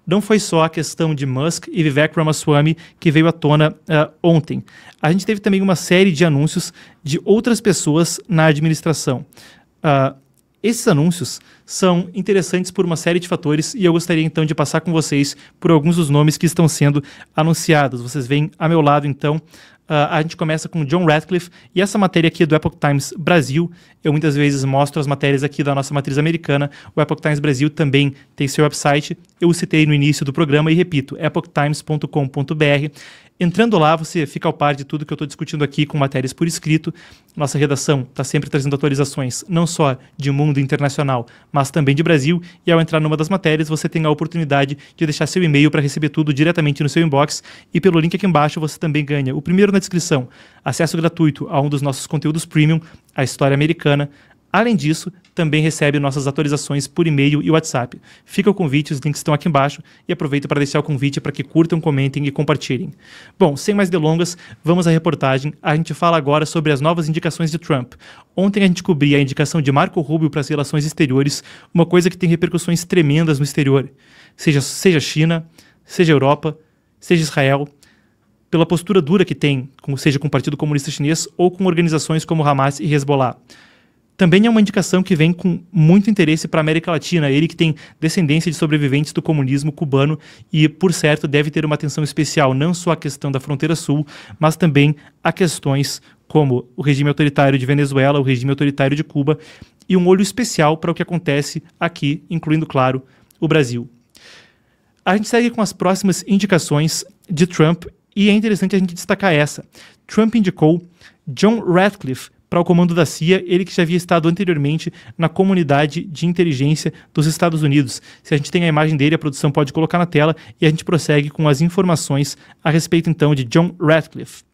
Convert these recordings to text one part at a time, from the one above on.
não foi só a questão de Musk e Vivek Ramaswamy que veio à tona ontem. A gente teve também uma série de anúncios de outras pessoas na administração. Esses anúncios são interessantes por uma série de fatores e eu gostaria então de passar com vocês por alguns dos nomes que estão sendo anunciados. Vocês veem a meu lado então, a gente começa com John Ratcliffe e essa matéria aqui é do Epoch Times Brasil. Eu muitas vezes mostro as matérias aqui da nossa matriz americana. O Epoch Times Brasil também tem seu website. Eu o citei no início do programa e repito, epochtimes.com.br. Entrando lá, você fica ao par de tudo que eu estou discutindo aqui com matérias por escrito. Nossa redação está sempre trazendo atualizações, não só de mundo internacional, mas também de Brasil. E ao entrar numa das matérias, você tem a oportunidade de deixar seu e-mail para receber tudo diretamente no seu inbox. E pelo link aqui embaixo, você também ganha o primeiro na descrição, acesso gratuito a um dos nossos conteúdos premium, a História Americana. Além disso, também recebe nossas atualizações por e-mail e WhatsApp. Fica o convite, os links estão aqui embaixo e aproveito para deixar o convite para que curtam, comentem e compartilhem. Bom, sem mais delongas, vamos à reportagem. A gente fala agora sobre as novas indicações de Trump. Ontem a gente cobria a indicação de Marco Rubio para as relações exteriores, uma coisa que tem repercussões tremendas no exterior. Seja China, seja Europa, seja Israel, pela postura dura que tem, seja com o Partido Comunista Chinês ou com organizações como Hamas e Hezbollah. Também é uma indicação que vem com muito interesse para a América Latina, ele que tem descendência de sobreviventes do comunismo cubano e, por certo, deve ter uma atenção especial não só à questão da fronteira sul, mas também a questões como o regime autoritário de Venezuela, o regime autoritário de Cuba e um olho especial para o que acontece aqui, incluindo, claro, o Brasil. A gente segue com as próximas indicações de Trump e é interessante a gente destacar essa. Trump indicou John Ratcliffe para o comando da CIA, ele que já havia estado anteriormente na comunidade de inteligência dos Estados Unidos. Se a gente tem a imagem dele, a produção pode colocar na tela e a gente prossegue com as informações a respeito então de John Ratcliffe.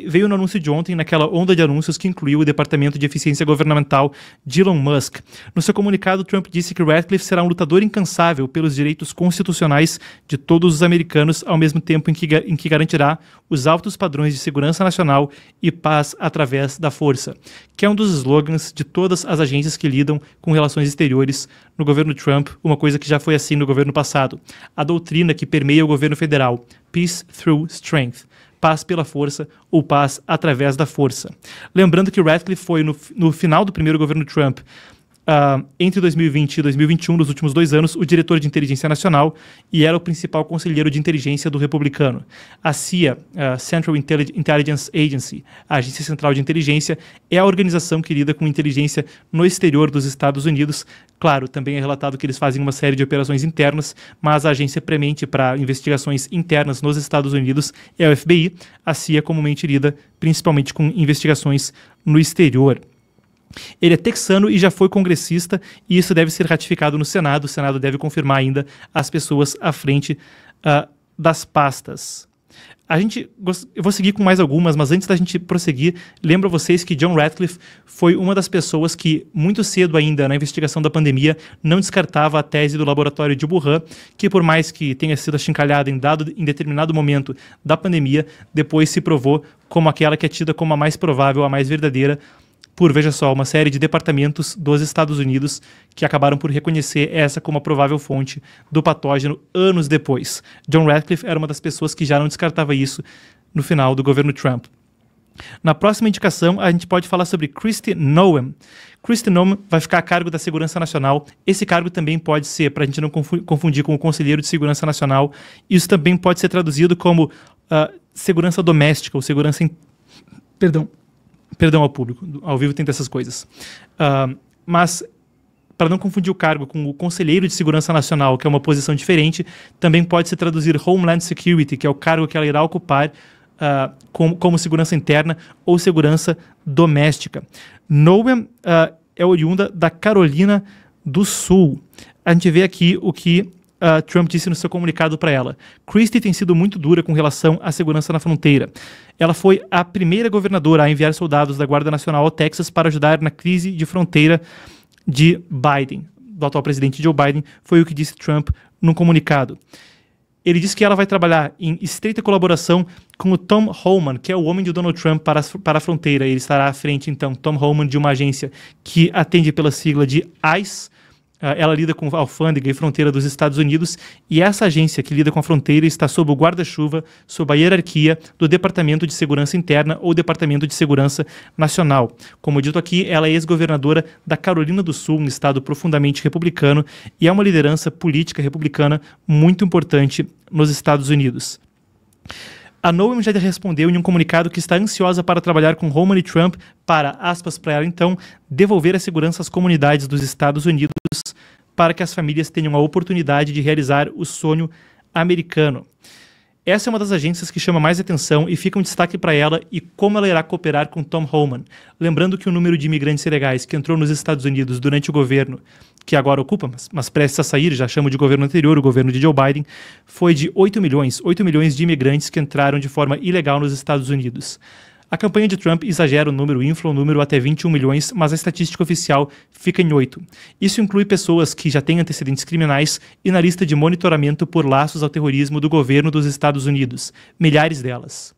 Veio no anúncio de ontem, naquela onda de anúncios que incluiu o Departamento de Eficiência Governamental de Elon Musk. No seu comunicado, Trump disse que Ratcliffe será um lutador incansável pelos direitos constitucionais de todos os americanos, ao mesmo tempo em que garantirá os altos padrões de segurança nacional e paz através da força, que é um dos slogans de todas as agências que lidam com relações exteriores no governo Trump, uma coisa que já foi assim no governo passado. A doutrina que permeia o governo federal, Peace Through Strength. Paz pela força ou paz através da força. Lembrando que Ratcliffe foi no final do primeiro governo Trump, entre 2020 e 2021, nos últimos 2 anos, o diretor de inteligência nacional e era o principal conselheiro de inteligência do republicano. A CIA, Central Intelligence Agency, a Agência Central de Inteligência, é a organização que lida com inteligência no exterior dos Estados Unidos. Claro, também é relatado que eles fazem uma série de operações internas, mas a agência premente para investigações internas nos Estados Unidos é o FBI. A CIA comumente lida principalmente com investigações no exterior. Ele é texano e já foi congressista e isso deve ser ratificado no Senado. O Senado deve confirmar ainda as pessoas à frente das pastas. Eu vou seguir com mais algumas, mas antes da gente prosseguir, lembro a vocês que John Ratcliffe foi uma das pessoas que, muito cedo ainda na investigação da pandemia, não descartava a tese do laboratório de Wuhan, que por mais que tenha sido achincalhada em determinado momento da pandemia, depois se provou como aquela que é tida como a mais provável, a mais verdadeira, por, veja só, uma série de departamentos dos Estados Unidos que acabaram por reconhecer essa como a provável fonte do patógeno anos depois. John Ratcliffe era uma das pessoas que já não descartava isso no final do governo Trump. Na próxima indicação, a gente pode falar sobre Kristi Noem. Kristi Noem vai ficar a cargo da Segurança Nacional. Esse cargo também pode ser, para a gente não confundir com o Conselheiro de Segurança Nacional, isso também pode ser traduzido como segurança doméstica ou segurança... Perdão ao público, ao vivo tem dessas coisas. Mas, para não confundir o cargo com o Conselheiro de Segurança Nacional, que é uma posição diferente, também pode se traduzir Homeland Security, que é o cargo que ela irá ocupar como segurança interna ou segurança doméstica. Noem é oriunda da Carolina do Sul. A gente vê aqui o que Trump disse no seu comunicado para ela. Kristi tem sido muito dura com relação à segurança na fronteira. Ela foi a primeira governadora a enviar soldados da Guarda Nacional ao Texas para ajudar na crise de fronteira de Biden, do atual presidente Joe Biden, foi o que disse Trump num comunicado. Ele disse que ela vai trabalhar em estreita colaboração com o Tom Homan, que é o homem de Donald Trump para a fronteira. Ele estará à frente, então, Tom Homan, de uma agência que atende pela sigla de ICE, ela lida com a alfândega e fronteira dos Estados Unidos, e essa agência que lida com a fronteira está sob o guarda-chuva, sob a hierarquia do Departamento de Segurança Interna ou Departamento de Segurança Nacional. Como dito aqui, ela é ex-governadora da Carolina do Sul, um estado profundamente republicano, e é uma liderança política republicana muito importante nos Estados Unidos. A Noem já respondeu em um comunicado que está ansiosa para trabalhar com Homan e Trump para, aspas para ela então, devolver a segurança às comunidades dos Estados Unidos para que as famílias tenham a oportunidade de realizar o sonho americano. Essa é uma das agências que chama mais atenção e fica um destaque para ela e como ela irá cooperar com Tom Homan. Lembrando que o número de imigrantes ilegais que entrou nos Estados Unidos durante o governo, que agora ocupa, mas prestes a sair, já chamo de governo anterior, o governo de Joe Biden, foi de 8 milhões de imigrantes que entraram de forma ilegal nos Estados Unidos. A campanha de Trump exagera o número, infla o número até 21 milhões, mas a estatística oficial fica em 8. Isso inclui pessoas que já têm antecedentes criminais e na lista de monitoramento por laços ao terrorismo do governo dos Estados Unidos, milhares delas.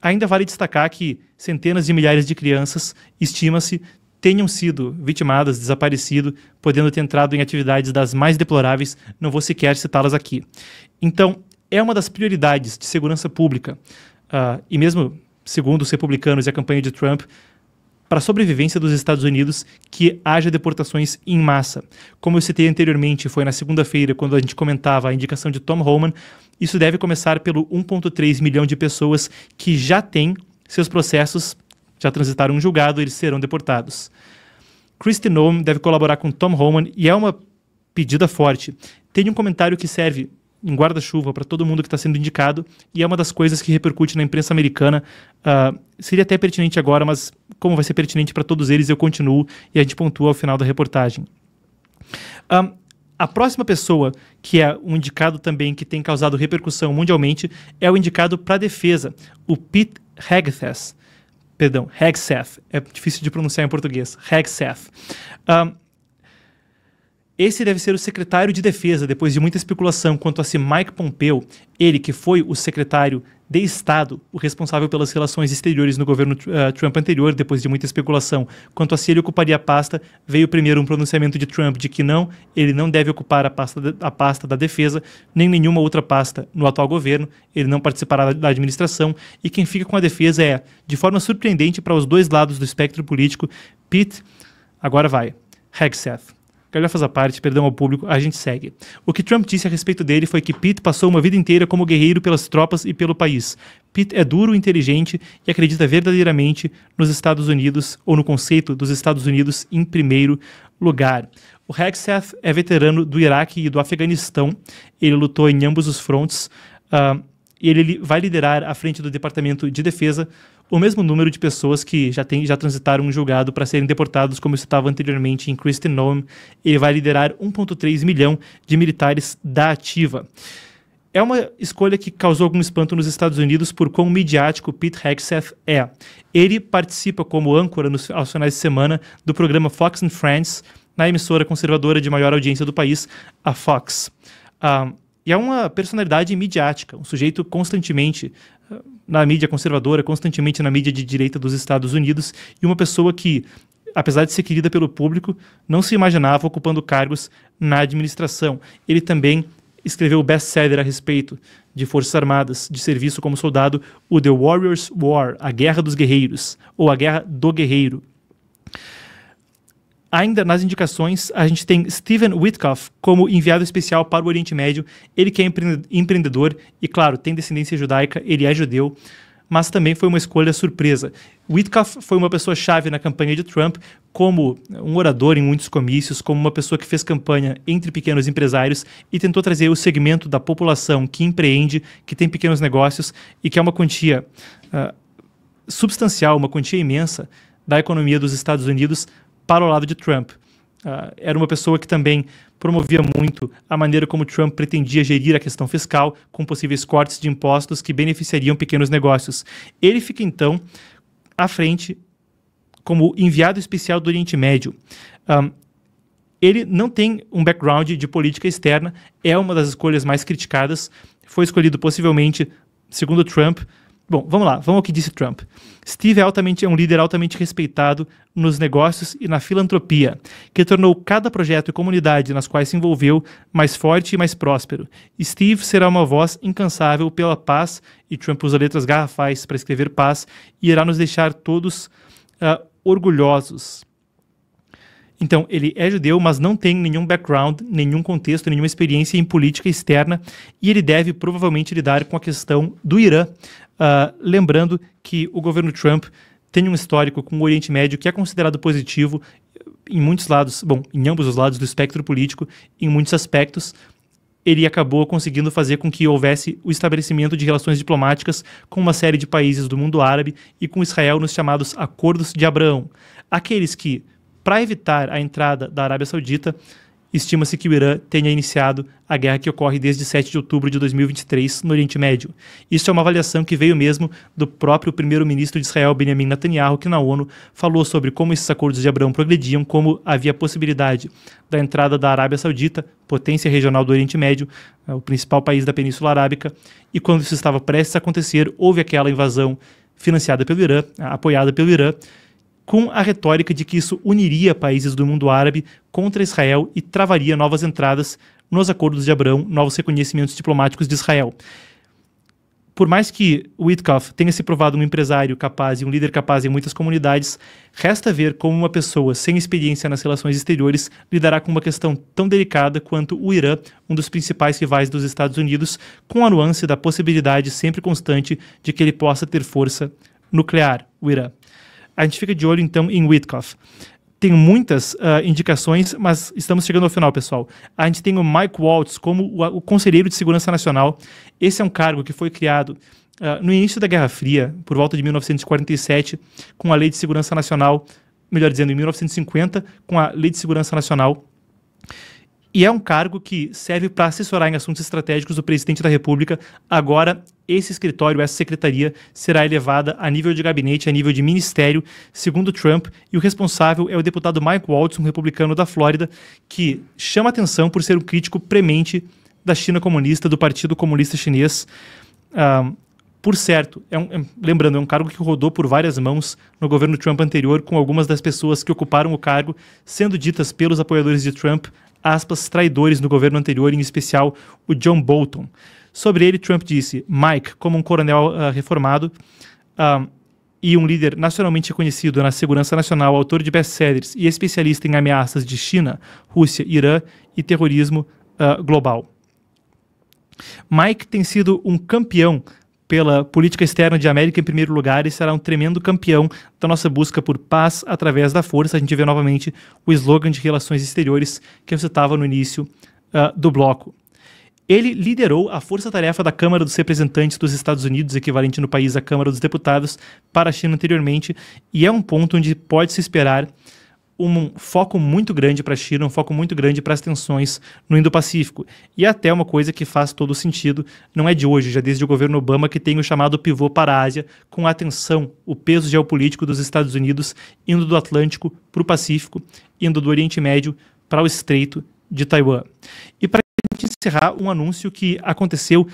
Ainda vale destacar que centenas de milhares de crianças, estima-se, tenham sido vitimadas, desaparecido, podendo ter entrado em atividades das mais deploráveis, não vou sequer citá-las aqui. Então, é uma das prioridades de segurança pública, e mesmo segundo os republicanos e a campanha de Trump, para a sobrevivência dos Estados Unidos, que haja deportações em massa. Como eu citei anteriormente, foi na segunda-feira, quando a gente comentava a indicação de Tom Homan, isso deve começar pelo 1,3 milhão de pessoas que já têm seus processos, já transitaram um julgado, eles serão deportados. Kristi Noem deve colaborar com Tom Homan e é uma pedida forte. Tem um comentário que serve em guarda-chuva para todo mundo que está sendo indicado, e é uma das coisas que repercute na imprensa americana. Seria até pertinente agora, mas como vai ser pertinente para todos eles, eu continuo e a gente pontua ao final da reportagem. A próxima pessoa, que é um indicado também que tem causado repercussão mundialmente, é o indicado para a defesa, o Pete Hegseth. Hegseth. É difícil de pronunciar em português. Hegseth. Esse deve ser o secretário de defesa, depois de muita especulação quanto a se Mike Pompeo, ele que foi o secretário de Estado, o responsável pelas relações exteriores no governo Trump anterior, depois de muita especulação quanto a se ele ocuparia a pasta, veio primeiro um pronunciamento de Trump de que não, ele não deve ocupar a pasta da defesa, nem nenhuma outra pasta no atual governo, ele não participará da administração, e quem fica com a defesa é, de forma surpreendente para os dois lados do espectro político, Pete, agora vai, Hegseth. Galhofas à parte, perdão ao público, a gente segue. O que Trump disse a respeito dele foi que Pete passou uma vida inteira como guerreiro pelas tropas e pelo país. Pete é duro, inteligente e acredita verdadeiramente nos Estados Unidos, ou no conceito dos Estados Unidos em primeiro lugar. O Hegseth é veterano do Iraque e do Afeganistão. Ele lutou em ambos os frontes. E ele vai liderar à frente do Departamento de Defesa o mesmo número de pessoas que já transitaram um julgado para serem deportados, como eu citava anteriormente em Kristi Noem. Ele vai liderar 1,3 milhão de militares da ativa. É uma escolha que causou algum espanto nos Estados Unidos por quão midiático Pete Hegseth é. Ele participa como âncora aos finais de semana do programa Fox and Friends, na emissora conservadora de maior audiência do país, a Fox. E é uma personalidade midiática, um sujeito constantemente na mídia conservadora, constantemente na mídia de direita dos Estados Unidos, e uma pessoa que, apesar de ser querida pelo público, não se imaginava ocupando cargos na administração. Ele também escreveu o best-seller a respeito de Forças Armadas, de serviço como soldado, o The Warrior's War, a Guerra dos Guerreiros, ou a Guerra do Guerreiro. Ainda nas indicações, a gente tem Stephen Witkoff como enviado especial para o Oriente Médio. Ele que é empreendedor e, claro, tem descendência judaica, ele é judeu, mas também foi uma escolha surpresa. Witkoff foi uma pessoa-chave na campanha de Trump, como um orador em muitos comícios, como uma pessoa que fez campanha entre pequenos empresários e tentou trazer o segmento da população que empreende, que tem pequenos negócios e que é uma quantia substancial, uma quantia imensa da economia dos Estados Unidos para o lado de Trump. Era uma pessoa que também promovia muito a maneira como Trump pretendia gerir a questão fiscal, com possíveis cortes de impostos que beneficiariam pequenos negócios. Ele fica, então, à frente como enviado especial do Oriente Médio. Ele não tem um background de política externa, é uma das escolhas mais criticadas, foi escolhido possivelmente, segundo Trump, Bom, vamos lá, vamos ao que disse Trump. Steve é um líder altamente respeitado nos negócios e na filantropia, que tornou cada projeto e comunidade nas quais se envolveu mais forte e mais próspero. Steve será uma voz incansável pela paz, e Trump usa letras garrafais para escrever paz, e irá nos deixar todos orgulhosos. Então, ele é judeu, mas não tem nenhum background, nenhum contexto, nenhuma experiência em política externa, e ele deve provavelmente lidar com a questão do Irã, lembrando que o governo Trump tem um histórico com o Oriente Médio que é considerado positivo em muitos lados, bom, em ambos os lados do espectro político, em muitos aspectos. Ele acabou conseguindo fazer com que houvesse o estabelecimento de relações diplomáticas com uma série de países do mundo árabe e com Israel nos chamados Acordos de Abraão. Aqueles que, para evitar a entrada da Arábia Saudita, estima-se que o Irã tenha iniciado a guerra que ocorre desde 7 de outubro de 2023 no Oriente Médio. Isso é uma avaliação que veio mesmo do próprio primeiro-ministro de Israel, Benjamin Netanyahu, que na ONU falou sobre como esses acordos de Abraão progrediam, como havia possibilidade da entrada da Arábia Saudita, potência regional do Oriente Médio, o principal país da Península Arábica, e quando isso estava prestes a acontecer, houve aquela invasão financiada pelo Irã, apoiada pelo Irã, com a retórica de que isso uniria países do mundo árabe contra Israel e travaria novas entradas nos acordos de Abraão, novos reconhecimentos diplomáticos de Israel. Por mais que Witkoff tenha se provado um empresário capaz e um líder capaz em muitas comunidades, resta ver como uma pessoa sem experiência nas relações exteriores lidará com uma questão tão delicada quanto o Irã, um dos principais rivais dos Estados Unidos, com a nuance da possibilidade sempre constante de que ele possa ter força nuclear, o Irã. A gente fica de olho, então, em Witkoff. Tem muitas indicações, mas estamos chegando ao final, pessoal. A gente tem o Mike Waltz como o Conselheiro de Segurança Nacional. Esse é um cargo que foi criado no início da Guerra Fria, por volta de 1947, com a Lei de Segurança Nacional, melhor dizendo, em 1950, com a Lei de Segurança Nacional. E é um cargo que serve para assessorar em assuntos estratégicos do presidente da República. Agora, esse escritório, essa secretaria, será elevada a nível de gabinete, a nível de ministério, segundo Trump, e o responsável é o deputado Mike Waltz, um republicano da Flórida, que chama atenção por ser um crítico premente da China comunista, do Partido Comunista Chinês. Por certo, lembrando, é um cargo que rodou por várias mãos no governo Trump anterior, com algumas das pessoas que ocuparam o cargo sendo ditas pelos apoiadores de Trump, aspas, traidores no governo anterior, em especial o John Bolton. Sobre ele, Trump disse: Mike, como um coronel reformado e um líder nacionalmente reconhecido na segurança nacional, autor de best-sellers e especialista em ameaças de China, Rússia, Irã e terrorismo global. Mike tem sido um campeão pela política externa de América em primeiro lugar e será um tremendo campeão da nossa busca por paz através da força. A gente vê novamente o slogan de relações exteriores que eu citava no início do bloco. Ele liderou a força-tarefa da Câmara dos Representantes dos Estados Unidos, equivalente no país à Câmara dos Deputados, para a China anteriormente, e é um ponto onde pode-se esperar um foco muito grande para a China, um foco muito grande para as tensões no Indo-Pacífico. E até uma coisa que faz todo sentido, não é de hoje, já desde o governo Obama, que tem o chamado pivô para a Ásia, com a atenção, o peso geopolítico dos Estados Unidos indo do Atlântico para o Pacífico, indo do Oriente Médio para o Estreito de Taiwan. E para a gente encerrar, um anúncio que aconteceu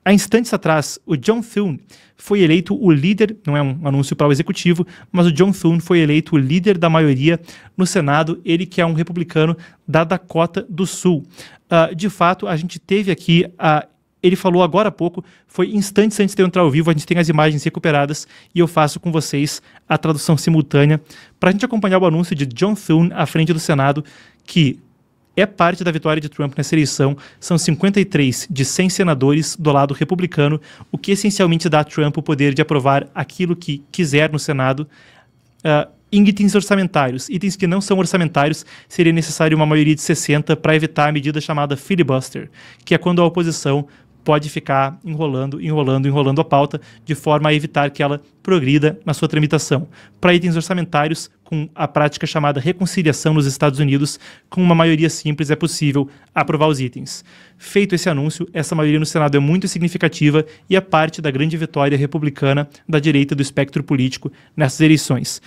há instantes atrás. O John Thune foi eleito o líder, não é um anúncio para o executivo, mas o John Thune foi eleito o líder da maioria no Senado, ele que é um republicano da Dakota do Sul. De fato, a gente teve aqui, ele falou agora há pouco, foi instantes antes de eu entrar ao vivo, a gente tem as imagens recuperadas e eu faço com vocês a tradução simultânea para a gente acompanhar o anúncio de John Thune à frente do Senado, que é parte da vitória de Trump nessa eleição. São 53 de 100 senadores do lado republicano, o que essencialmente dá a Trump o poder de aprovar aquilo que quiser no Senado. Em itens orçamentários, itens que não são orçamentários, seria necessário uma maioria de 60 para evitar a medida chamada filibuster, que é quando a oposição pode ficar enrolando a pauta de forma a evitar que ela progrida na sua tramitação. Para itens orçamentários, com a prática chamada reconciliação nos Estados Unidos, com uma maioria simples é possível aprovar os itens. Feito esse anúncio, essa maioria no Senado é muito significativa e é parte da grande vitória republicana da direita do espectro político nessas eleições.